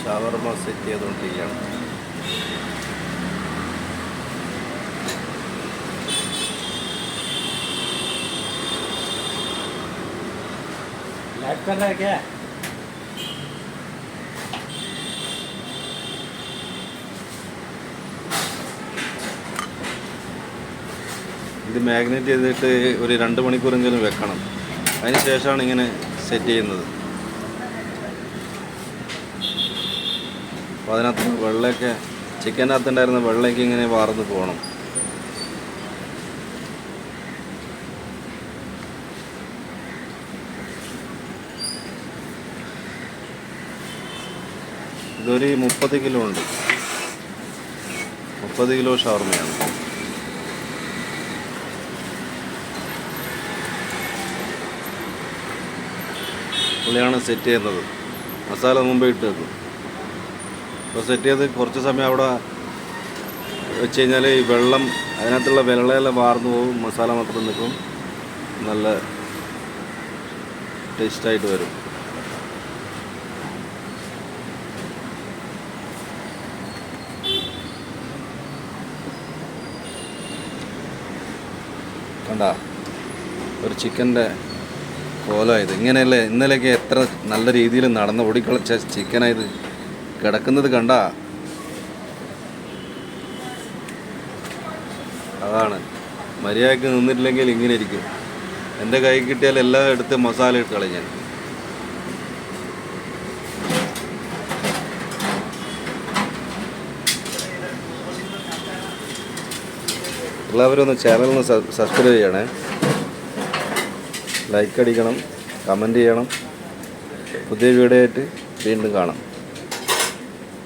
ഷവർമ set ചെയ്തുകൊണ്ടിരിക്കുകയാണ്. ഇത് magnet ചെയ്തിട്ട് ഒരു 2 മണിക്കൂറെങ്കിലും വെക്കണം. അതിന് ശേഷമാണ് ഇങ്ങനെ സെറ്റ് ചെയ്യുന്നത്. അപ്പോൾ അതിനകത്ത് വെള്ളമൊക്കെ ചിക്കനകത്തുണ്ടായിരുന്ന വെള്ളമൊക്കെ ഇങ്ങനെ വാർന്ന് പോകണം. ഇതൊരു 30 കിലോ ഉണ്ട്. 30 കിലോ ഷവർമയാണ്. പുള്ളിയാണ് സെറ്റ് ചെയ്യുന്നത്. മസാല മുമ്പേ ഇട്ട് വെക്കും. അപ്പോൾ സെറ്റ് ചെയ്ത് കുറച്ച് സമയം അവിടെ വെച്ച് കഴിഞ്ഞാൽ ഈ വെള്ളം അതിനകത്തുള്ള വെള്ളമെല്ലാം വാർന്നു പോകും. മസാല മാത്രം നിൽക്കും. നല്ല ടേസ്റ്റായിട്ട് വരും. കണ്ട ഒരു ചിക്കൻ്റെ കോലമായത് ഇങ്ങനെയല്ലേ. ഇന്നലെയൊക്കെ എത്ര നല്ല രീതിയിൽ നടന്ന് ഓടിക്കളിച്ച ചിക്കനായത് കിടക്കുന്നത് കണ്ട. അതാണ് മര്യാദയ്ക്ക് നിന്നിട്ടില്ലെങ്കിൽ ഇങ്ങനെ ഇരിക്കും. എൻ്റെ കൈ കിട്ടിയാൽ എല്ലാം എടുത്ത് മസാല ഇട്ട് കളഞ്ഞാൽ. എല്ലാവരും ഒന്ന് ചാനലിന് സബ്സ്ക്രൈബ് ചെയ്യണേ. ലൈക്ക് അടിക്കണം, കമൻറ്റ് ചെയ്യണം. പുതിയ വീഡിയോ ആയിട്ട് വീണ്ടും കാണാം.